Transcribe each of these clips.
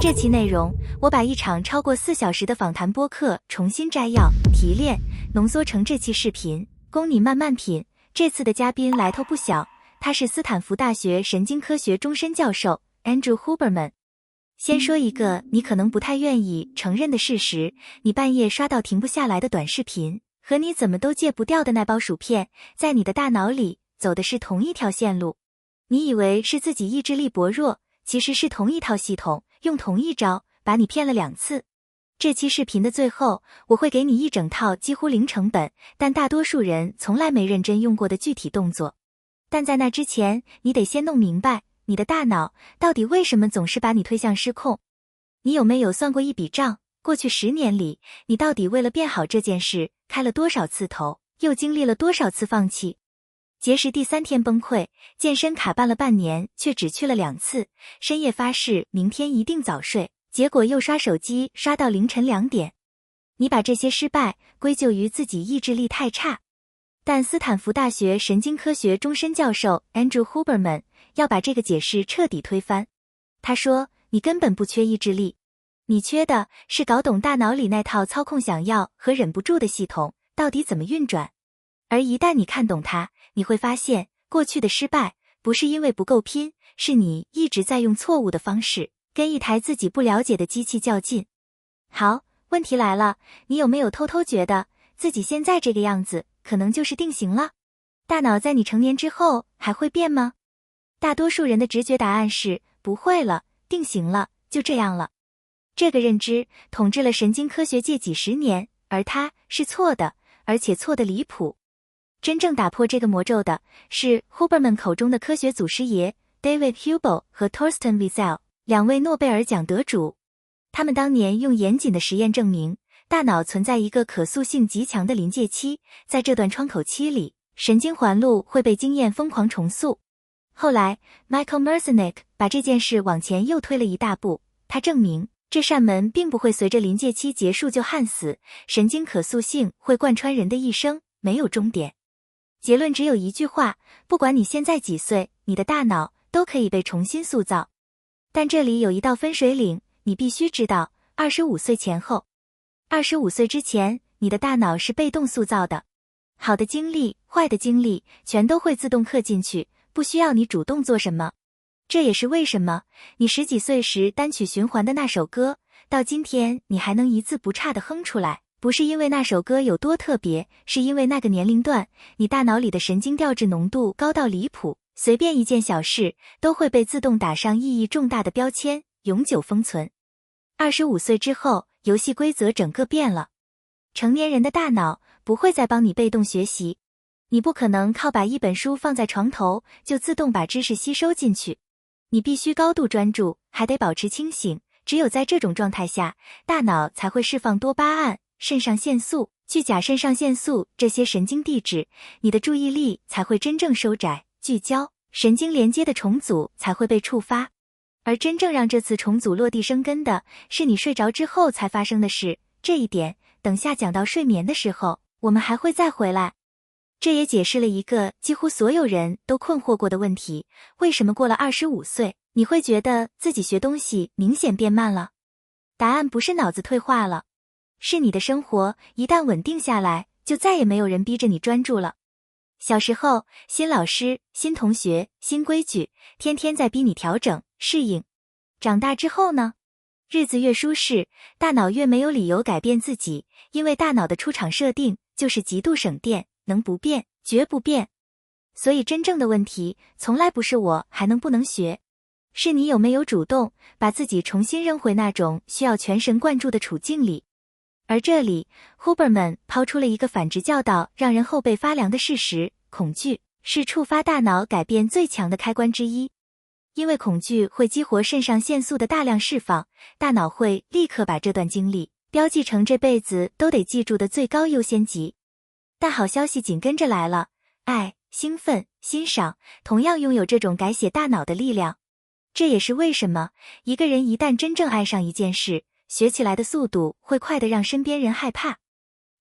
这期内容，我把一场超过4小时的访谈播客重新摘要、提炼、浓缩成这期视频，供你慢慢品。这次的嘉宾来头不小，他是斯坦福大学神经科学终身教授 Andrew Huberman。先说一个你可能不太愿意承认的事实，你半夜刷到停不下来的短视频，和你怎么都戒不掉的那包薯片，在你的大脑里走的是同一条线路。你以为是自己意志力薄弱，其实是同一套系统，用同一招把你骗了2次。这期视频的最后，我会给你一整套几乎零成本，但大多数人从来没认真用过的具体动作。但在那之前，你得先弄明白，你的大脑到底为什么总是把你推向失控。你有没有算过一笔账？过去10年里，你到底为了变好这件事，开了多少次头，又经历了多少次放弃？节食第3天崩溃，健身卡办了半年，却只去了2次，深夜发誓明天一定早睡，结果又刷手机刷到凌晨2点。你把这些失败归咎于自己意志力太差，但斯坦福大学神经科学终身教授 Andrew Huberman 要把这个解释彻底推翻。他说，你根本不缺意志力，你缺的是搞懂大脑里那套操控想要和忍不住的系统到底怎么运转。而一旦你看懂它，你会发现过去的失败不是因为不够拼，是你一直在用错误的方式跟一台自己不了解的机器较劲。好，问题来了，你有没有偷偷觉得自己现在这个样子可能就是定型了？大脑在你成年之后还会变吗？大多数人的直觉答案是不会了，定型了，就这样了。这个认知统治了神经科学界几十年，而它是错的，而且错得离谱。真正打破这个魔咒的是 Huberman 口中的科学祖师爷 David Hubel 和 Torsten Wiesel 2位诺贝尔奖得主。他们当年用严谨的实验证明，大脑存在一个可塑性极强的临界期，在这段窗口期里，神经环路会被经验疯狂重塑。后来 Michael Merzenich 把这件事往前又推了一大步，他证明这扇门并不会随着临界期结束就焊死，神经可塑性会贯穿人的一生，没有终点。结论只有一句话，不管你现在几岁，你的大脑都可以被重新塑造。但这里有一道分水岭，你必须知道，25岁前后。25岁之前，你的大脑是被动塑造的。好的经历、坏的经历，全都会自动刻进去，不需要你主动做什么。这也是为什么你10几岁时单曲循环的那首歌，到今天你还能一字不差地哼出来。不是因为那首歌有多特别，是因为那个年龄段，你大脑里的神经调质浓度高到离谱，随便一件小事都会被自动打上意义重大的标签，永久封存。25岁之后，游戏规则整个变了。成年人的大脑不会再帮你被动学习，你不可能靠把一本书放在床头就自动把知识吸收进去，你必须高度专注，还得保持清醒。只有在这种状态下，大脑才会释放多巴胺、肾上腺素、去甲肾上腺素这些神经递质，你的注意力才会真正收窄、聚焦，神经连接的重组才会被触发。而真正让这次重组落地生根的，是你睡着之后才发生的事。这一点，等下讲到睡眠的时候，我们还会再回来。这也解释了一个几乎所有人都困惑过的问题，为什么过了25岁，你会觉得自己学东西明显变慢了？答案不是脑子退化了，是你的生活一旦稳定下来，就再也没有人逼着你专注了。小时候，新老师、新同学、新规矩，天天在逼你调整、适应。长大之后呢？日子越舒适，大脑越没有理由改变自己，因为大脑的出厂设定就是极度省电，能不变，绝不变。所以真正的问题，从来不是我还能不能学，是你有没有主动把自己重新扔回那种需要全神贯注的处境里。而这里 Huberman 抛出了一个反直教导让人后背发凉的事实，恐惧是触发大脑改变最强的开关之一。因为恐惧会激活肾上腺素的大量释放，大脑会立刻把这段经历标记成这辈子都得记住的最高优先级。但好消息紧跟着来了，爱、兴奋、欣赏同样拥有这种改写大脑的力量。这也是为什么一个人一旦真正爱上一件事，学起来的速度会快得让身边人害怕。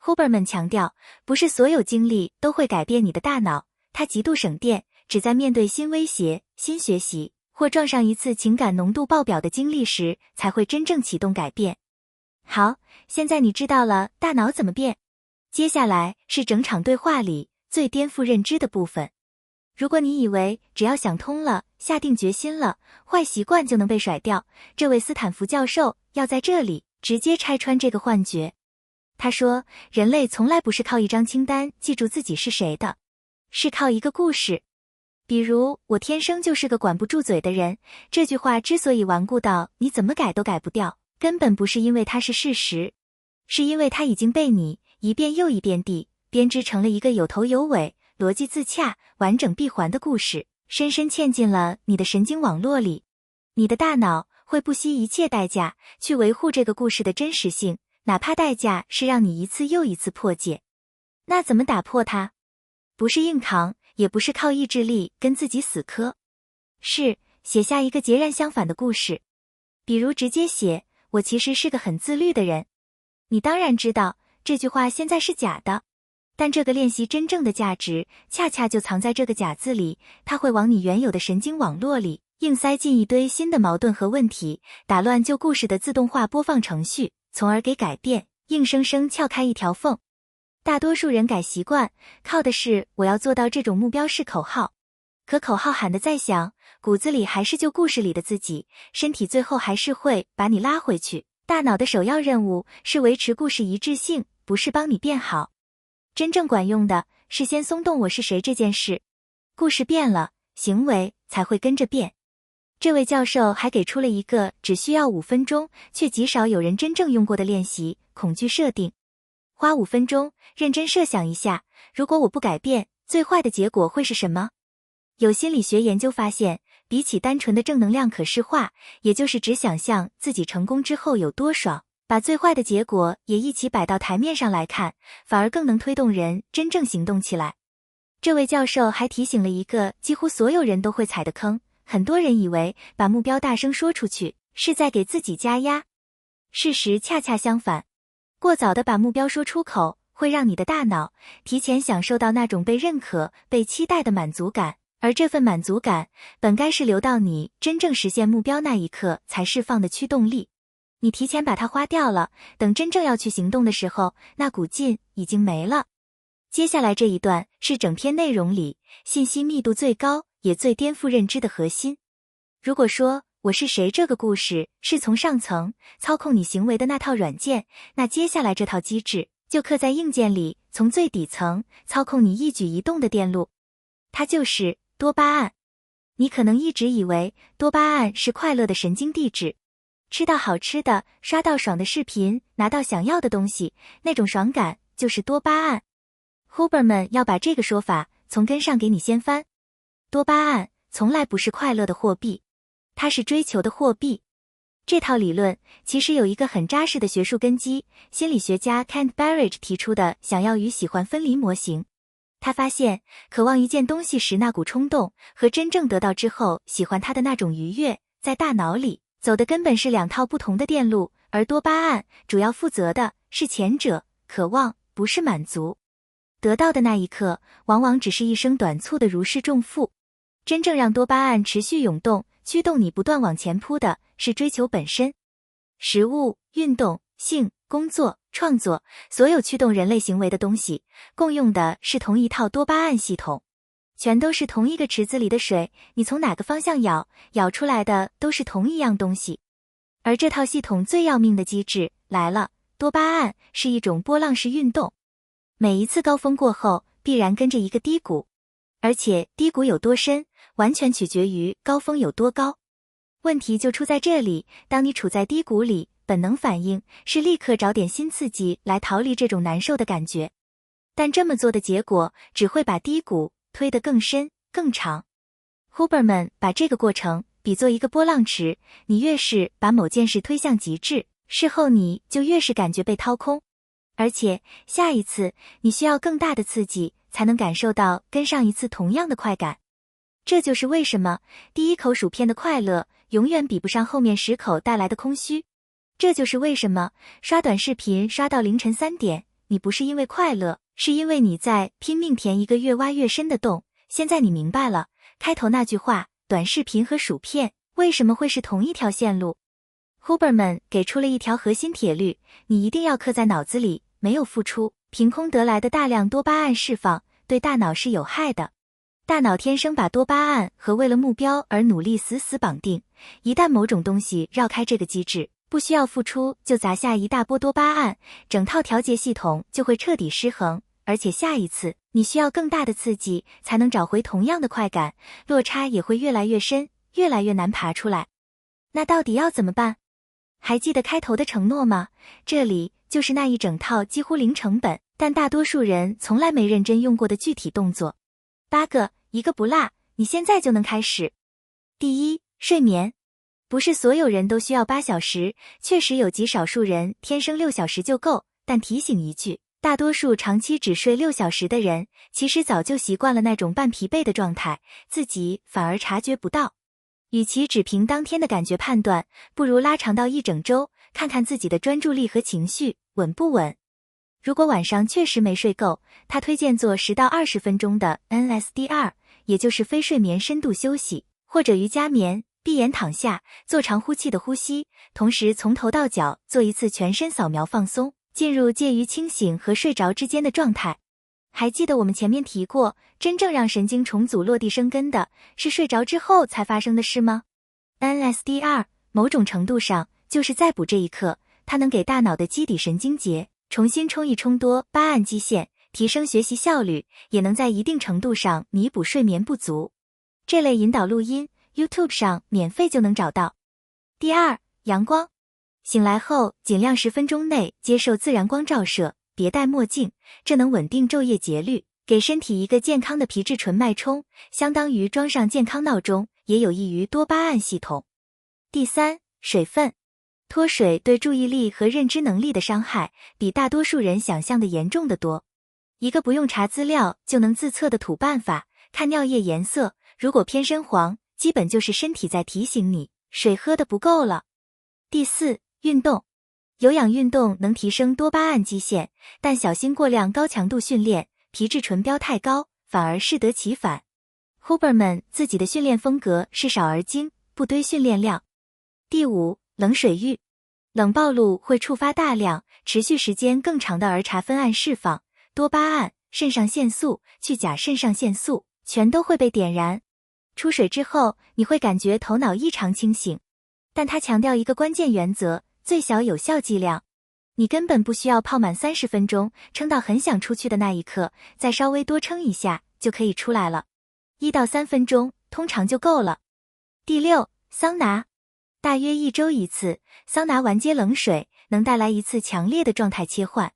Huberman 强调，不是所有经历都会改变你的大脑，它极度省电，只在面对新威胁、新学习或撞上一次情感浓度爆表的经历时，才会真正启动改变。好，现在你知道了大脑怎么变。接下来是整场对话里最颠覆认知的部分。如果你以为只要想通了，下定决心了，坏习惯就能被甩掉，这位斯坦福教授要在这里直接拆穿这个幻觉。他说，人类从来不是靠一张清单记住自己是谁的，是靠一个故事。比如，我天生就是个管不住嘴的人，这句话之所以顽固到你怎么改都改不掉，根本不是因为它是事实，是因为它已经被你一遍又一遍地编织成了一个有头有尾、逻辑自洽、完整闭环的故事，深深嵌进了你的神经网络里。你的大脑会不惜一切代价去维护这个故事的真实性，哪怕代价是让你一次又一次破解。那怎么打破它？不是硬扛，也不是靠意志力跟自己死磕，是写下一个截然相反的故事。比如直接写，我其实是个很自律的人。你当然知道这句话现在是假的，但这个练习真正的价值恰恰就藏在这个假字里，它会往你原有的神经网络里硬塞进一堆新的矛盾和问题，打乱旧故事的自动化播放程序，从而给改变硬生生撬开一条缝。大多数人改习惯靠的是我要做到这种目标式口号，可口号喊得再响，骨子里还是旧故事里的自己，身体最后还是会把你拉回去。大脑的首要任务是维持故事一致性，不是帮你变好。真正管用的是先松动我是谁这件事，故事变了，行为才会跟着变。这位教授还给出了一个只需要5分钟，却极少有人真正用过的练习：恐惧设定。花5分钟，认真设想一下，如果我不改变，最坏的结果会是什么？有心理学研究发现，比起单纯的正能量可视化，也就是只想象自己成功之后有多爽，把最坏的结果也一起摆到台面上来看，反而更能推动人真正行动起来。这位教授还提醒了一个几乎所有人都会踩的坑，很多人以为把目标大声说出去是在给自己加压，事实恰恰相反。过早的把目标说出口，会让你的大脑提前享受到那种被认可、被期待的满足感，而这份满足感本该是留到你真正实现目标那一刻才释放的驱动力。你提前把它花掉了，等真正要去行动的时候，那股劲已经没了。接下来这一段是整篇内容里信息密度最高，也最颠覆认知的核心。如果说我是谁这个故事是从上层操控你行为的那套软件，那接下来这套机制就刻在硬件里，从最底层操控你一举一动的电路。它就是多巴胺。你可能一直以为多巴胺是快乐的神经递质，吃到好吃的，刷到爽的视频，拿到想要的东西，那种爽感就是多巴胺。Huberman 要把这个说法从根上给你掀翻。多巴胺从来不是快乐的货币，它是追求的货币。这套理论其实有一个很扎实的学术根基，心理学家 Kent Barrage 提出的想要与喜欢分离模型。他发现，渴望一件东西时那股冲动和真正得到之后喜欢它的那种愉悦，在大脑里走的根本是2套不同的电路，而多巴胺主要负责的是前者，渴望不是满足。得到的那一刻，往往只是一生短促的如释重负。真正让多巴胺持续涌动，驱动你不断往前扑的是追求本身。食物、运动、性、工作、创作，所有驱动人类行为的东西，共用的是同一套多巴胺系统。全都是同一个池子里的水，你从哪个方向舀出来的都是同一样东西。而这套系统最要命的机制来了，多巴胺是一种波浪式运动。每一次高峰过后，必然跟着一个低谷，而且低谷有多深，完全取决于高峰有多高。问题就出在这里，当你处在低谷里，本能反应是立刻找点新刺激来逃离这种难受的感觉。但这么做的结果只会把低谷推得更深、更长。Huberman 把这个过程比作一个波浪池，你越是把某件事推向极致，事后你就越是感觉被掏空。而且下一次你需要更大的刺激才能感受到跟上一次同样的快感。这就是为什么第一口薯片的快乐永远比不上后面10口带来的空虚。这就是为什么刷短视频刷到凌晨3点，你不是因为快乐，是因为你在拼命填一个越挖越深的洞。现在你明白了，开头那句话短视频和薯片为什么会是同一条线路？ Huberman 给出了一条核心铁律，你一定要刻在脑子里，没有付出，凭空得来的大量多巴胺释放对大脑是有害的。大脑天生把多巴胺和为了目标而努力死死绑定，一旦某种东西绕开这个机制，不需要付出就砸下一大波多巴胺，整套调节系统就会彻底失衡，而且下一次你需要更大的刺激才能找回同样的快感，落差也会越来越深，越来越难爬出来。那到底要怎么办？还记得开头的承诺吗？这里就是那一整套几乎零成本，但大多数人从来没认真用过的具体动作。8个，一个不落，你现在就能开始。第一，睡眠。不是所有人都需要8小时，确实有极少数人天生6小时就够，但提醒一句，大多数长期只睡6小时的人，其实早就习惯了那种半疲惫的状态，自己反而察觉不到。与其只凭当天的感觉判断，不如拉长到1整周，看看自己的专注力和情绪稳不稳。如果晚上确实没睡够，他推荐做10到20分钟的 NSDR， 也就是非睡眠深度休息，或者瑜伽眠，闭眼躺下，做长呼气的呼吸，同时从头到脚做一次全身扫描放松，进入介于清醒和睡着之间的状态。还记得我们前面提过，真正让神经重组落地生根的是睡着之后才发生的事吗？ NSDR 某种程度上就是在补这一课，它能给大脑的基底神经节重新冲一冲多巴胺基线，提升学习效率，也能在一定程度上弥补睡眠不足。这类引导录音 YouTube 上免费就能找到。第二，阳光。醒来后尽量10分钟内接受自然光照射，别戴墨镜，这能稳定昼夜节律，给身体一个健康的皮质醇脉冲，相当于装上健康闹钟，也有益于多巴胺系统。第三，水分。脱水对注意力和认知能力的伤害比大多数人想象的严重得多。一个不用查资料就能自测的土办法，看尿液颜色，如果偏深黄，基本就是身体在提醒你，水喝得不够了。第四，运动。有氧运动能提升多巴胺基线，但小心过量高强度训练，皮质醇标太高，反而适得其反。Huberman 自己的训练风格是少而精，不堆训练量。第五，冷水浴。冷暴露会触发大量、持续时间更长的儿茶酚胺释放，多巴胺、肾上腺素、去甲肾上腺素全都会被点燃。出水之后，你会感觉头脑异常清醒。但他强调一个关键原则，最小有效剂量。你根本不需要泡满30分钟，撑到很想出去的那一刻，再稍微多撑一下就可以出来了。1到3分钟通常就够了。第六，桑拿。大约1周1次，桑拿完接冷水，能带来一次强烈的状态切换。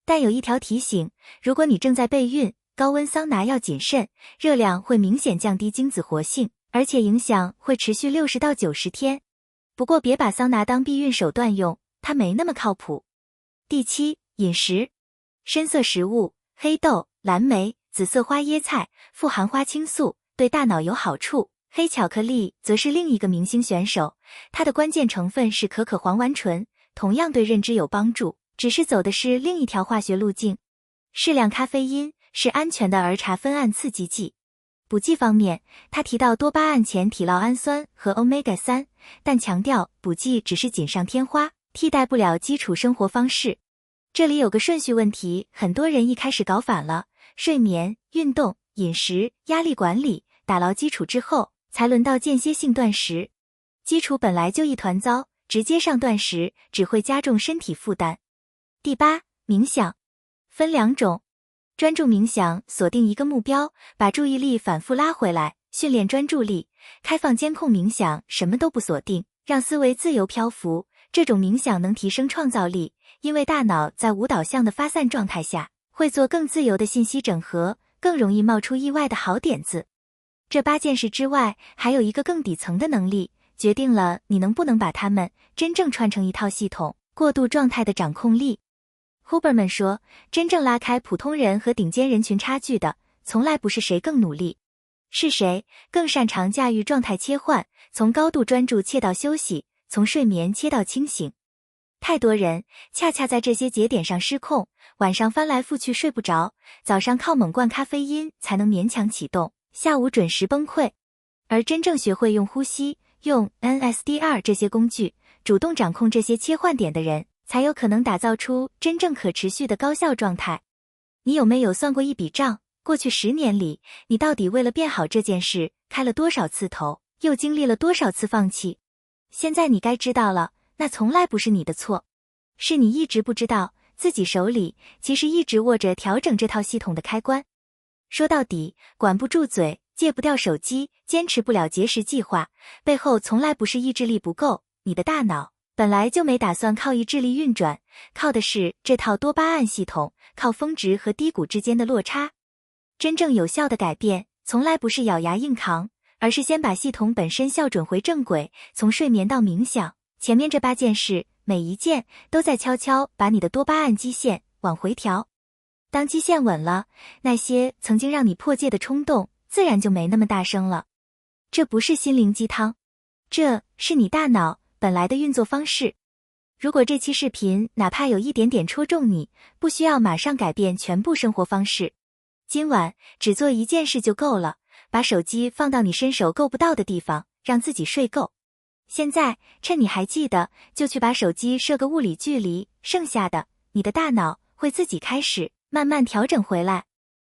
但有一条提醒，如果你正在备孕，高温桑拿要谨慎，热量会明显降低精子活性，而且影响会持续60到90天。不过别把桑拿当避孕手段用，它没那么靠谱。第七，饮食。深色食物，黑豆、蓝莓、紫色花椰菜富含花青素，对大脑有好处。黑巧克力则是另一个明星选手，它的关键成分是可可黄烷醇，同样对认知有帮助，只是走的是另一条化学路径。适量咖啡因是安全的儿茶酚胺刺激剂。补剂方面，他提到多巴胺前体酪氨酸和 Omega-3， 但强调补剂只是锦上添花，替代不了基础生活方式。这里有个顺序问题，很多人一开始搞反了，睡眠、运动、饮食、压力管理，打牢基础之后，才轮到间歇性断食。基础本来就一团糟，直接上断食只会加重身体负担。第八，冥想。分2种。专注冥想，锁定一个目标，把注意力反复拉回来，训练专注力。开放监控冥想，什么都不锁定，让思维自由漂浮。这种冥想能提升创造力，因为大脑在无导向的发散状态下，会做更自由的信息整合，更容易冒出意外的好点子。这8件事之外，还有一个更底层的能力，决定了你能不能把它们真正串成一套系统。过渡状态的掌控力。Huberman 说，真正拉开普通人和顶尖人群差距的，从来不是谁更努力，是谁更擅长驾驭状态切换，从高度专注切到休息，从睡眠切到清醒。太多人恰恰在这些节点上失控，晚上翻来覆去睡不着，早上靠猛灌咖啡因才能勉强启动，下午准时崩溃。而真正学会用呼吸、用 NSDR 这些工具，主动掌控这些切换点的人，才有可能打造出真正可持续的高效状态。你有没有算过一笔账？过去10年里，你到底为了变好这件事，开了多少次头，又经历了多少次放弃？现在你该知道了，那从来不是你的错，是你一直不知道，自己手里其实一直握着调整这套系统的开关。说到底，管不住嘴，戒不掉手机，坚持不了节食计划，背后从来不是意志力不够，你的大脑本来就没打算靠意志力运转，靠的是这套多巴胺系统，靠峰值和低谷之间的落差。真正有效的改变，从来不是咬牙硬扛，而是先把系统本身校准回正轨，从睡眠到冥想，前面这8件事，每一件都在悄悄把你的多巴胺基线往回调。当基线稳了，那些曾经让你破戒的冲动，自然就没那么大声了。这不是心灵鸡汤，这是你大脑本来的运作方式。如果这期视频哪怕有一点点戳中你，不需要马上改变全部生活方式。今晚只做一件事就够了，把手机放到你伸手够不到的地方，让自己睡够。现在趁你还记得，就去把手机设个物理距离，剩下的你的大脑会自己开始慢慢调整回来。